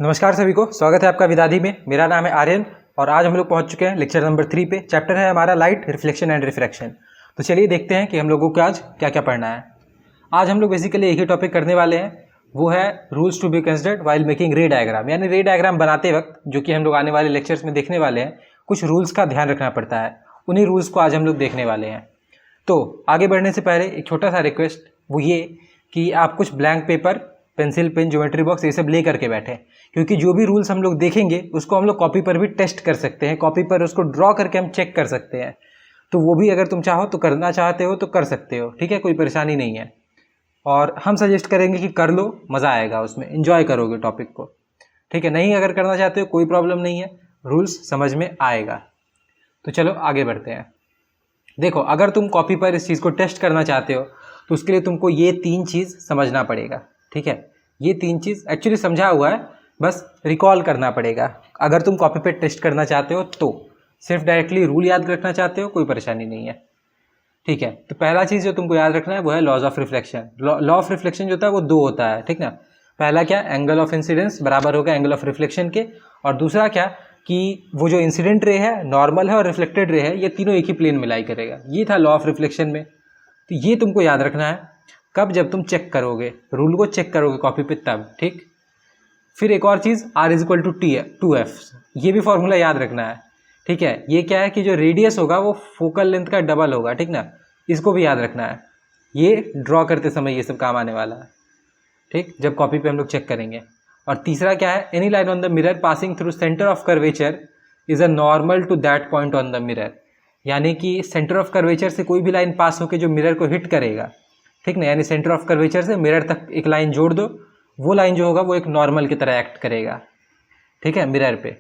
नमस्कार सभी को, स्वागत है आपका विदाधी में। मेरा नाम है आर्यन और आज हम लोग पहुंच चुके हैं लेक्चर नंबर 3 पे। चैप्टर है हमारा लाइट, रिफ्लेक्शन एंड रिफ्रैक्शन। तो चलिए देखते हैं कि हम लोगों को आज क्या क्या पढ़ना है। आज हम लोग बेसिकली एक ही टॉपिक करने वाले हैं, वो है rules to be considered while making ray diagram. यानी रे डायग्राम बनाते वक्त, जो कि हम लोग आने वाले लेक्चर्स में देखने वाले हैं, कुछ रूल्स का ध्यान रखना पड़ता है। उन्हीं रूल्स को आज हम लोग देखने वाले हैं। तो आगे बढ़ने से पहले एक छोटा सा रिक्वेस्ट, वो ये कि आप कुछ blank paper, pencil, pen, geometry box ये सब ले करके बैठे, क्योंकि जो भी रूल्स हम लोग देखेंगे उसको हम लोग कॉपी पर भी टेस्ट कर सकते हैं। कॉपी पर उसको ड्रॉ करके हम चेक कर सकते हैं। तो वो भी अगर तुम चाहो तो करना चाहते हो तो कर सकते हो, ठीक है, कोई परेशानी नहीं है। और हम सजेस्ट करेंगे कि कर लो, मज़ा आएगा उसमें, एंजॉय करोगे टॉपिक को, ठीक है। नहीं अगर करना चाहते हो कोई प्रॉब्लम नहीं है, रूल्स समझ में आएगा। तो चलो आगे बढ़ते हैं। देखो, अगर तुम कॉपी पर इस चीज़ को टेस्ट करना चाहते हो तो उसके लिए तुमको ये 3 चीज़ समझना पड़ेगा, ठीक है। ये 3 चीज़ एक्चुअली समझा हुआ है, बस रिकॉल करना पड़ेगा। अगर तुम कॉपी पे टेस्ट करना चाहते हो तो सिर्फ डायरेक्टली रूल याद रखना चाहते हो, कोई परेशानी नहीं है, ठीक है। तो पहला चीज़ जो तुमको याद रखना है वो है laws of reflection. Law of reflection जो होता है वो 2 होता है, ठीक ना। पहला क्या, एंगल ऑफ इंसिडेंस बराबर होगा एंगल ऑफ रिफ्लेक्शन के। और दूसरा क्या कि वो जो इंसिडेंट रे है, नॉर्मल है और रिफ्लेक्टेड रे है, ये तीनों एक ही प्लेन में लाई करेगा। ये था लॉ ऑफ रिफ्लेक्शन में। तो ये तुमको याद रखना है। कब? जब तुम चेक करोगे, रूल को चेक करोगे कॉपी पे, तब, ठीक। फिर एक और चीज़, R is equal to T2F, ये भी फॉर्मूला याद रखना है, ठीक है। ये क्या है कि जो रेडियस होगा वो फोकल लेंथ का डबल होगा, ठीक ना। इसको भी याद रखना है। ये ड्रॉ करते समय ये सब काम आने वाला है, ठीक, जब कॉपी पे हम लोग चेक करेंगे। और तीसरा क्या है, any line on the mirror passing through centre of curvature is a normal to that point on the mirror. यानी कि सेंटर ऑफ कर्वेचर से कोई भी लाइन पास होकर जो मिरर को हिट करेगा, ठीक ना, यानी सेंटर ऑफ कर्वेचर से मिरर तक एक लाइन जोड़ दो, वो लाइन जो होगा वो एक नॉर्मल की तरह एक्ट करेगा, ठीक है, मिरर पे।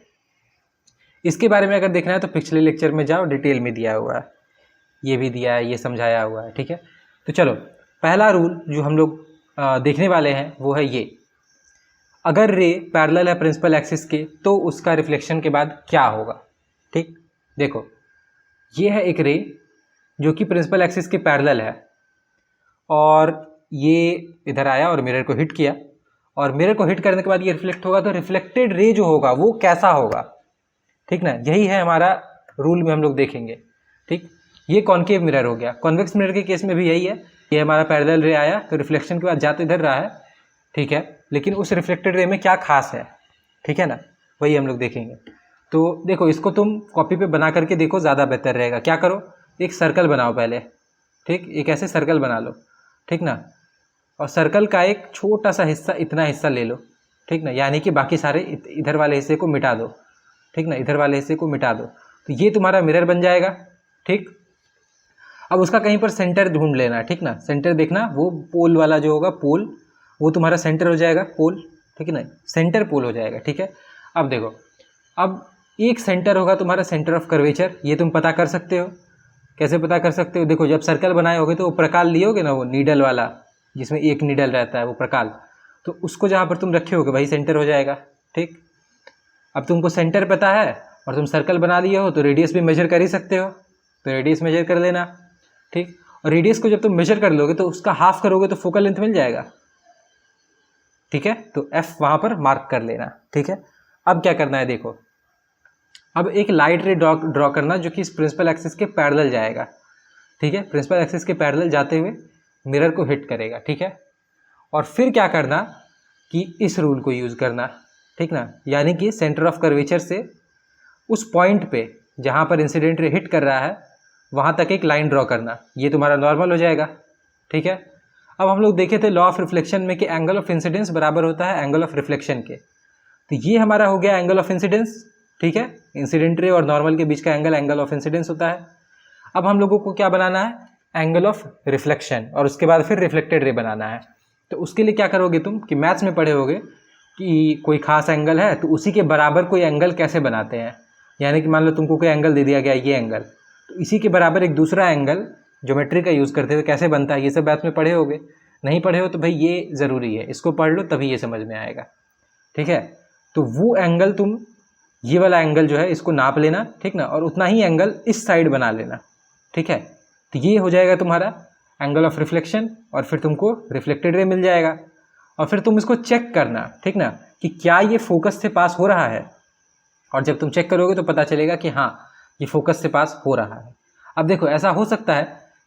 इसके बारे में अगर देखना है तो पिछले लेक्चर में जाओ, डिटेल में दिया हुआ है, ये भी दिया है, ये समझाया हुआ है, ठीक है। तो चलो, पहला रूल जो हम लोग देखने वाले हैं वो है ये, अगर रे पैरेलल है प्रिंसिपल एक्सिस के तो उसका रिफ्लेक्शन के बाद क्या होगा, ठीक। देखो, ये है एक रे जो कि प्रिंसिपल एक्सिस के पैरेलल है और ये इधर आया और मिरर को हिट किया, और मिरर को हिट करने के बाद ये रिफ्लेक्ट होगा। तो रिफ्लेक्टेड रे जो होगा वो कैसा होगा, ठीक ना। यही है हमारा रूल में हम लोग देखेंगे, ठीक। ये कॉन्केव मिरर हो गया। कॉन्वेक्स मिरर के केस में भी यही है, ये हमारा पैरेलल रे आया तो रिफ्लेक्शन के बाद जाते इधर रहा है, ठीक है, लेकिन उस रिफ्लेक्टेड रे में क्या खास है, ठीक है ना, वही हम लोग देखेंगे। तो देखो, इसको तुम कॉपी पे बना करके देखो, ज़्यादा बेहतर रहेगा। क्या करो, एक सर्कल बनाओ पहले, ठीक, एक ऐसे सर्कल बना लो, ठीक ना। और सर्कल का एक छोटा सा हिस्सा, इतना हिस्सा ले लो, ठीक ना, यानी कि बाकी सारे इधर वाले हिस्से को मिटा दो, ठीक ना, इधर वाले हिस्से को मिटा दो। तो ये तुम्हारा मिरर बन जाएगा, ठीक। अब उसका कहीं पर सेंटर ढूंढ लेना, ठीक ना। सेंटर देखना, वो पोल वाला जो होगा, पोल, वो तुम्हारा सेंटर हो जाएगा, पोल, ठीक है ना, सेंटर पोल हो जाएगा, ठीक है। अब देखो, अब एक सेंटर होगा तुम्हारा सेंटर ऑफ कर्वेचर। ये तुम पता कर सकते हो। कैसे पता कर सकते हो? देखो, जब सर्कल बनाए होगे तो वो प्रकाल लिए होगे ना, वो नीडल वाला जिसमें एक नीडल रहता है, वो प्रकाल, तो उसको जहाँ पर तुम रखे होगे वही सेंटर हो जाएगा, ठीक। अब तुमको सेंटर पता है और तुम सर्कल बना लिए हो तो रेडियस भी मेजर कर ही सकते हो, तो रेडियस मेजर कर लेना, ठीक। और रेडियस को जब तुम मेजर कर लोगे तो उसका हाफ करोगे तो फोकल लेंथ मिल जाएगा, ठीक है। तो F वहाँ पर मार्क कर लेना, ठीक है। अब क्या करना है, देखो, अब एक लाइट रे ड्रॉ करना जो कि इस प्रिंसिपल एक्सिस के पैरेलल जाएगा, ठीक है। प्रिंसिपल एक्सिस के पैरेलल जाते हुए मिरर को हिट करेगा, ठीक है। और फिर क्या करना कि इस रूल को यूज़ करना, ठीक ना, यानी कि सेंटर ऑफ कर्वेचर से उस पॉइंट पे जहाँ पर इंसिडेंट रे हिट कर रहा है वहाँ तक एक लाइन ड्रॉ करना। ये तुम्हारा नॉर्मल हो जाएगा, ठीक है। अब हम लोग देखे थे लॉ ऑफ रिफ्लेक्शन में कि एंगल ऑफ इंसिडेंस बराबर होता है एंगल ऑफ रिफ्लेक्शन के। तो ये हमारा हो गया एंगल ऑफ इंसिडेंस, ठीक है। इंसिडेंट रे और नॉर्मल के बीच का एंगल एंगल ऑफ इंसिडेंस होता है। अब हम लोगों को क्या बनाना है, एंगल ऑफ रिफ्लेक्शन, और उसके बाद फिर रिफ्लेक्टेड रे बनाना है। तो उसके लिए क्या करोगे तुम कि मैथ्स में पढ़े होगे कि कोई खास एंगल है तो उसी के बराबर कोई एंगल कैसे बनाते हैं। यानी कि मान लो तुमको कोई एंगल दे दिया गया, ये एंगल, तो इसी के बराबर एक दूसरा एंगल ज्योमेट्री का यूज़ करते हुए कैसे बनता है, ये सब मैथ्स में पढ़े होगे। नहीं पढ़े हो तो भाई ये ज़रूरी है, इसको पढ़ लो तभी ये समझ में आएगा, ठीक है। तो वो एंगल तुम, ये वाला एंगल जो है इसको नाप लेना, ठीक ना, और उतना ही एंगल इस साइड बना लेना, ठीक है। तो ये हो जाएगा तुम्हारा एंगल ऑफ रिफ्लेक्शन, और फिर तुमको रिफ्लेक्टेड रे मिल जाएगा। और फिर तुम इसको चेक करना, ठीक ना, कि क्या ये फोकस से पास हो रहा है, और जब तुम चेक करोगे तो पता चलेगा कि हाँ ये फोकस से पास हो रहा है। अब देखो ऐसा हो सकता है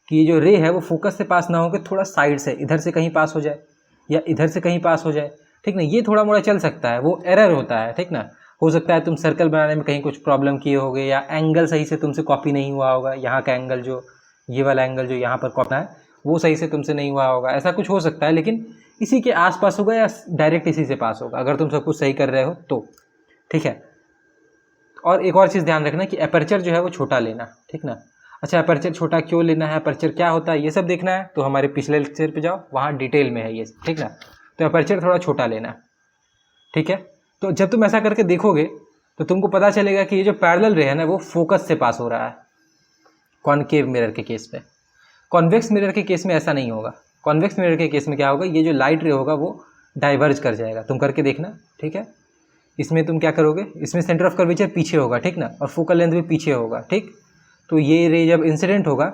कि ये जो रे है वो फोकस से पास ना होकर थोड़ा साइड से इधर से कहीं पास हो जाए या इधर से कहीं पास हो जाए, ठीक ना, ये थोड़ा मोड़ा चल सकता है, वो एरर होता है, ठीक ना। हो सकता है तुम सर्कल बनाने में कहीं कुछ प्रॉब्लम किए होगे या एंगल सही से तुमसे कॉपी नहीं हुआ होगा, यहाँ का एंगल जो ये वाला एंगल जो यहाँ पर कॉपी है वो सही से तुमसे नहीं हुआ होगा, ऐसा कुछ हो सकता है। लेकिन इसी के आसपास होगा या डायरेक्ट इसी से पास होगा अगर तुम सब कुछ सही कर रहे हो तो, ठीक है। और एक और चीज़ ध्यान रखना कि अपर्चर जो है वो छोटा लेना, ठीक ना। अच्छा, अपर्चर छोटा क्यों लेना है, अपर्चर क्या होता है, ये सब देखना है तो हमारे पिछले लेक्चर पे जाओ, वहाँ डिटेल में है ये, ठीक ना। तो अपर्चर थोड़ा छोटा लेना है, ठीक है। तो जब तुम ऐसा करके देखोगे तो तुमको पता चलेगा कि ये जो पैरेलल रे है ना वो फोकस से पास हो रहा है कॉनकेव मिरर के केस में। कॉन्वेक्स मिरर के केस में ऐसा नहीं होगा। कॉन्वेक्स मिरर के केस में क्या होगा, ये जो लाइट रे होगा वो डाइवर्ज कर जाएगा, तुम करके देखना, ठीक है। इसमें तुम क्या करोगे, इसमें सेंटर ऑफ कर्वेचर पीछे होगा, ठीक ना, और फोकल लेंथ भी पीछे होगा, ठीक। तो ये रे जब इंसिडेंट होगा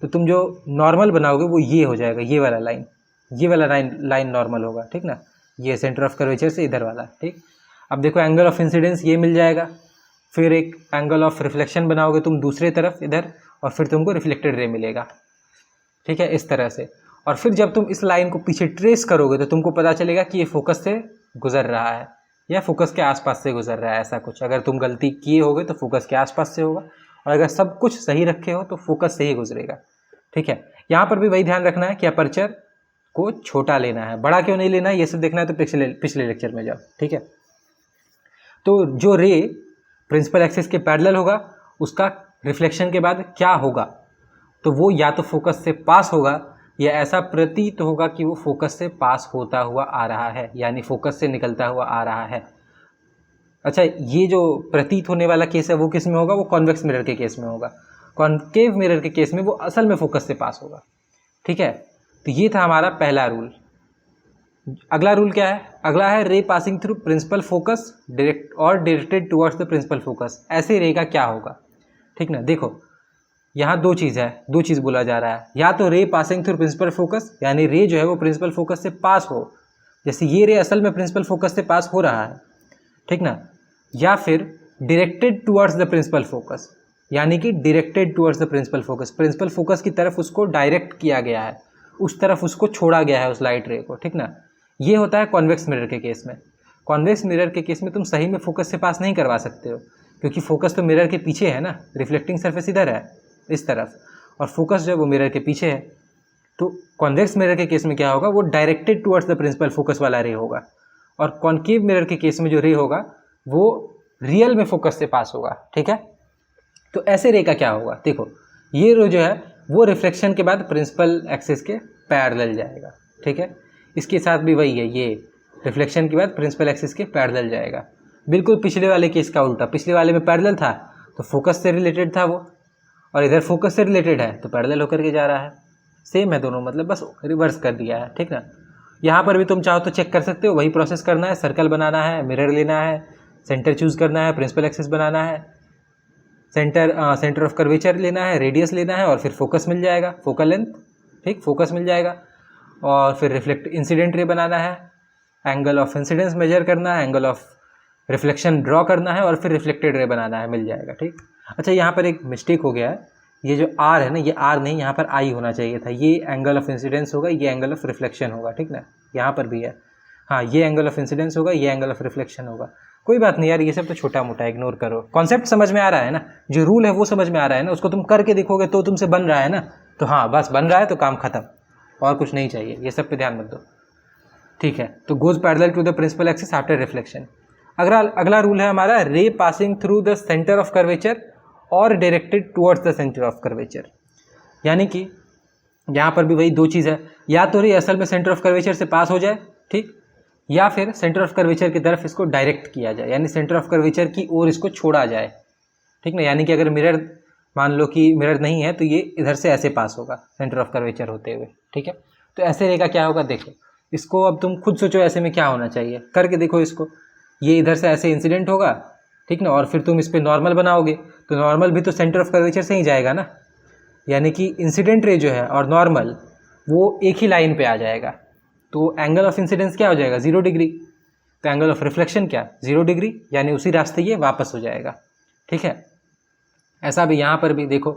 तो तुम जो नॉर्मल बनाओगे वो ये हो जाएगा, ये वाला लाइन, ये वाला लाइन नॉर्मल होगा, ठीक ना, ये सेंटर ऑफ कर्वेचर से इधर वाला, ठीक। अब देखो एंगल ऑफ इंसिडेंस ये मिल जाएगा, फिर एक एंगल ऑफ रिफ्लेक्शन बनाओगे तुम दूसरे तरफ इधर, और फिर तुमको रिफ्लेक्टेड रे मिलेगा, ठीक है, इस तरह से। और फिर जब तुम इस लाइन को पीछे ट्रेस करोगे तो तुमको पता चलेगा कि ये फोकस से गुजर रहा है या फोकस के आसपास से गुजर रहा है, ऐसा कुछ। अगर तुम गलती किए होगे तो फोकस के आसपास से होगा, और अगर सब कुछ सही रखे हो तो फोकस से ही गुजरेगा, ठीक है। यहाँ पर भी वही ध्यान रखना है कि अपर्चर को छोटा लेना है, बड़ा क्यों नहीं लेना है ये सब देखना है तो पिछले लेक्चर में जाओ, ठीक है। तो जो रे प्रिंसिपल एक्सिस के पैरेलल होगा उसका रिफ्लेक्शन के बाद क्या होगा, तो वो या तो फोकस से पास होगा या ऐसा प्रतीत होगा कि वो फोकस से पास होता हुआ आ रहा है, यानी फोकस से निकलता हुआ आ रहा है। अच्छा, ये जो प्रतीत होने वाला केस है वो किस में होगा, वो कॉन्वेक्स मिरर के केस में होगा। कॉनकेव मिरर के केस में वो असल में फोकस से पास होगा, ठीक है। तो ये था हमारा पहला रूल। अगला रूल क्या है, अगला है ray passing through principal focus direct और directed towards the principal focus. ऐसे रे का क्या होगा, ठीक ना। देखो यहाँ दो चीज़ बोला जा रहा है, या तो रे पासिंग थ्रू प्रिंसिपल फोकस, यानी रे जो है वो प्रिंसिपल फोकस से पास हो, जैसे ये रे असल में प्रिंसिपल फोकस से पास हो रहा है, ठीक ना, या फिर directed towards the principal focus, यानी कि directed towards the principal focus, principal focus की तरफ उसको डायरेक्ट किया गया है, उस तरफ उसको छोड़ा गया है उस लाइट रे को, ठीक ना। ये होता है कॉन्वेक्स मिरर के केस में। कॉन्वेक्स मिरर के केस में तुम सही में फोकस से पास नहीं करवा सकते हो, क्योंकि फोकस तो मिरर के पीछे है ना, रिफ्लेक्टिंग सरफेस इधर है इस तरफ, और फोकस जो है वो मिरर के पीछे है। तो कॉन्वेक्स मिरर के केस में क्या होगा, वो directed towards the principal focus वाला रे होगा, और कॉनकेव मिरर के केस में जो रे होगा वो रियल में फोकस से पास होगा, ठीक है। तो ऐसे रे का क्या होगा, देखो ये रे जो है वो रिफ्लेक्शन के बाद प्रिंसिपल एक्सिस के पैरेलल जाएगा, ठीक है। इसके साथ भी वही है, ये रिफ्लेक्शन के बाद प्रिंसिपल एक्सिस के पैरेलल जाएगा, बिल्कुल पिछले वाले केस का उल्टा। पिछले वाले में पैरेलल था तो फोकस से रिलेटेड था वो, और इधर फोकस से रिलेटेड है तो पैरेलल होकर के जा रहा है। सेम है दोनों, मतलब बस रिवर्स कर दिया है, ठीक ना। यहाँ पर भी तुम चाहो तो चेक कर सकते हो, वही प्रोसेस करना है, सर्कल बनाना है, मिरर लेना है, सेंटर चूज़ करना है, प्रिंसिपल एक्सिस बनाना है, सेंटर ऑफ कर्वेचर लेना है, रेडियस लेना है, और फिर फोकस मिल जाएगा, फोकल लेंथ, ठीक, फोकस मिल जाएगा, और फिर रिफ्लेक्ट इंसिडेंट रे बनाना है, एंगल ऑफ इंसिडेंस मेजर करना है, एंगल ऑफ रिफ्लेक्शन ड्रॉ करना है, और फिर रिफ्लेक्टेड रे बनाना है, मिल जाएगा, ठीक। अच्छा, यहाँ पर एक मिस्टेक हो गया है, ये जो आर है ना, ये आर नहीं, यहाँ पर आई होना चाहिए था, ये एंगल ऑफ इंसिडेंस होगा, ये एंगल ऑफ रिफ्लेक्शन होगा, ठीक ना। यहाँ पर भी है, हाँ, ये एंगल ऑफ इंसिडेंस होगा, ये एंगल ऑफ रिफ्लेक्शन होगा। कोई बात नहीं यार, ये सब तो छोटा मोटा, इग्नोर करो। कॉन्सेप्ट समझ में आ रहा है ना, जो रूल है वो समझ में आ रहा है ना, उसको तुम करके देखोगे तो तुमसे बन रहा है ना, तो हाँ बस बन रहा है तो काम खत्म, और कुछ नहीं चाहिए, ये सब पे ध्यान मत दो, ठीक है। तो goes parallel to the principal axis after reflection. अगला रूल है हमारा ray passing through the centre of curvature और directed towards the centre of curvature, यानी कि यहाँ पर भी वही दो चीज़ है, या तो रे असल में सेंटर ऑफ कर्वेचर से पास हो जाए, ठीक, या फिर सेंटर ऑफ कर्वेचर की तरफ इसको डायरेक्ट किया जाए, यानी सेंटर ऑफ कर्वेचर की ओर इसको छोड़ा जाए, ठीक ना। यानी कि अगर मिरर, मान लो कि मिरर नहीं है तो ये इधर से ऐसे पास होगा सेंटर ऑफ कर्वेचर होते हुए, ठीक है। तो ऐसे रे का क्या होगा, देखो इसको अब तुम खुद सोचो ऐसे में क्या होना चाहिए, करके देखो इसको। ये इधर से ऐसे इंसिडेंट होगा, ठीक ना, और फिर तुम इस पर नॉर्मल बनाओगे तो नॉर्मल भी तो सेंटर ऑफ कर्वेचर से ही जाएगा ना, यानी कि इंसिडेंट रे जो है और नॉर्मल वो एक ही लाइन पे आ जाएगा, तो एंगल ऑफ इंसिडेंस क्या हो जाएगा, 0 डिग्री। तो एंगल ऑफ रिफ्लेक्शन क्या 0 डिग्री, यानी उसी रास्ते ये वापस हो जाएगा। ठीक है, ऐसा भी यहाँ पर भी देखो,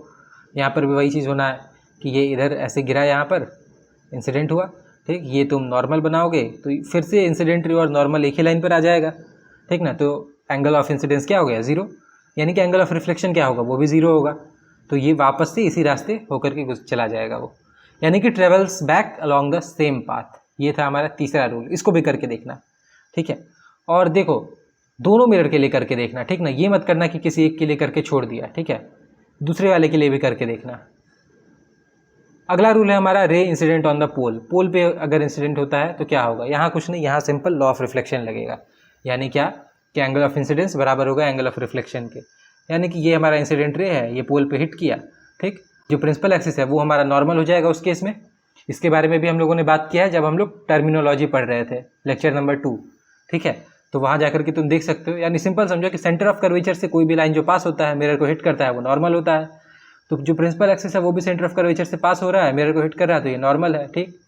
यहाँ पर भी वही चीज़ होना है कि ये इधर ऐसे गिरा, यहाँ पर इंसिडेंट हुआ। ठीक, ये तुम नॉर्मल बनाओगे तो फिर से इंसिडेंट और नॉर्मल एक ही लाइन पर आ जाएगा। ठीक ना, तो एंगल ऑफ इंसिडेंस क्या हो गया 0, यानी कि एंगल ऑफ रिफ्लेक्शन क्या होगा वो भी 0 होगा। तो ये वापस से इसी रास्ते होकर के चला जाएगा वो, यानी कि travels back along the same path. ये था हमारा तीसरा रूल, इसको भी करके देखना। ठीक है, और देखो दोनों मिरर के लिए करके देखना। ठीक ना, ये मत करना कि किसी एक के लिए करके छोड़ दिया। ठीक है, दूसरे वाले के लिए भी करके देखना। अगला रूल है हमारा रे इंसिडेंट ऑन द पोल। पोल पे अगर इंसिडेंट होता है तो क्या होगा, यहाँ कुछ नहीं, यहाँ सिंपल लॉ ऑफ रिफ्लेक्शन लगेगा। यानी क्या कि एंगल ऑफ इंसिडेंस बराबर होगा एंगल ऑफ रिफ्लेक्शन के। यानी कि ये हमारा इंसिडेंट रे है, ये पोल पे हिट किया। ठीक, जो प्रिंसिपल एक्सिस है वो हमारा नॉर्मल हो जाएगा उस केस में। इसके बारे में भी हम लोगों ने बात किया है जब हम लोग टर्मिनोलॉजी पढ़ रहे थे, लेक्चर नंबर 2। ठीक है, तो वहाँ जाकर के तुम देख सकते हो। यानी सिंपल समझो कि सेंटर ऑफ कर्वेचर से कोई भी लाइन जो पास होता है, मिरर को हिट करता है, वो नॉर्मल होता है। तो जो प्रिंसिपल एक्सिस है वो भी सेंटर ऑफ कर्वेचर से पास हो रहा है, मिरर को हिट कर रहा है, तो ये नॉर्मल है। ठीक,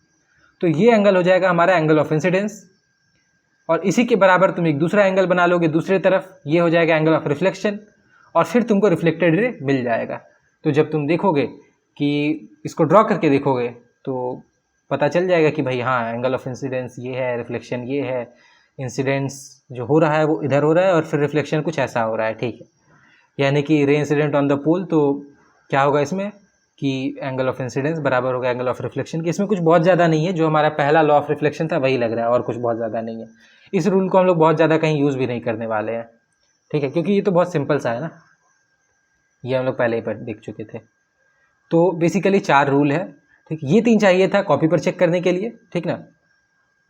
तो ये एंगल हो जाएगा हमारा एंगल ऑफ इंसिडेंस। और इसी के बराबर तुम एक दूसरा एंगल बना लोगे दूसरी तरफ, ये हो जाएगा एंगल ऑफ रिफ्लेक्शन, और फिर तुमको रिफ्लेक्टेड रे मिल जाएगा। तो जब तुम देखोगे कि इसको ड्रॉ करके देखोगे तो पता चल जाएगा कि भाई हाँ, एंगल ऑफ इंसिडेंस ये है, रिफ्लेक्शन ये है, इंसिडेंस जो हो रहा है वो इधर हो रहा है, और फिर रिफ्लेक्शन कुछ ऐसा हो रहा है। ठीक है, यानी कि रे इंसिडेंट ऑन द पोल, तो क्या होगा इसमें कि एंगल ऑफ इंसिडेंस बराबर होगा एंगल ऑफ रिफ्लेक्शन की। इसमें कुछ बहुत ज़्यादा नहीं है, जो हमारा पहला लॉ ऑफ रिफ्लेक्शन था वही लग रहा है, और कुछ बहुत ज़्यादा नहीं है। इस रूल को हम लोग बहुत ज़्यादा कहीं यूज़ भी नहीं करने वाले हैं। ठीक है, क्योंकि ये तो बहुत सिंपल सा है ना, ये हम लोग पहले ही देख चुके थे। तो बेसिकली 4 रूल है। ठीक, ये 3 चाहिए था कॉपी पर चेक करने के लिए। ठीक ना,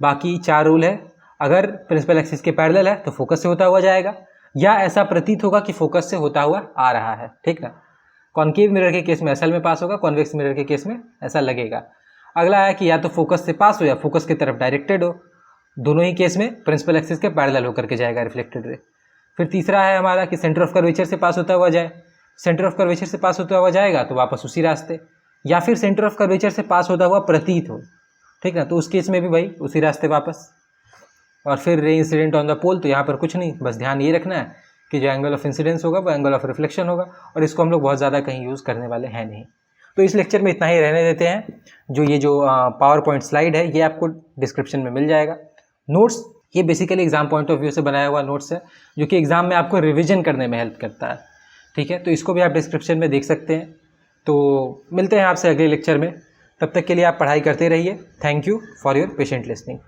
बाकी 4 रूल है। अगर प्रिंसिपल एक्सिस के पैरेलल है तो फोकस से होता हुआ जाएगा, या ऐसा प्रतीत होगा कि फोकस से होता हुआ आ रहा है। ठीक ना, कॉन्केव मिरर के केस में असल में पास होगा, कॉन्वेक्स मिरर के केस में ऐसा लगेगा। अगला है कि या तो फोकस से पास हो या फोकस की तरफ डायरेक्टेड हो, दोनों ही केस में प्रिंसिपल एक्सिस के पैरेलल होकर के जाएगा रिफ्लेक्टेड रे। फिर तीसरा है हमारा कि सेंटर ऑफ कर्वेचर से पास होता हुआ जाए, सेंटर ऑफ कर्वेचर से पास होता हुआ जाएगा तो वापस उसी रास्ते, या फिर सेंटर ऑफ कर्वेचर से पास होता हुआ प्रतीत हो। ठीक ना, तो उस केस में भी भाई उसी रास्ते वापस। और फिर रे इंसिडेंट ऑन द पोल, तो यहाँ पर कुछ नहीं, बस ध्यान ये रखना है कि जो एंगल ऑफ इंसिडेंस होगा वो एंगल ऑफ रिफ्लेक्शन होगा, और इसको हम लोग बहुत ज़्यादा कहीं यूज़ करने वाले हैं नहीं। तो इस लेक्चर में इतना ही रहने देते हैं। जो ये जो पावर पॉइंट स्लाइड है ये आपको डिस्क्रिप्शन में मिल जाएगा। नोट्स, ये basically exam point of view से बनाया हुआ नोट्स है, जो कि एग्जाम में आपको रिविजन करने में हेल्प करता है। ठीक है, तो इसको भी आप डिस्क्रिप्शन में देख सकते हैं। तो मिलते हैं आपसे अगले लेक्चर में, तब तक के लिए आप पढ़ाई करते रहिए। Thank you for your patient listening.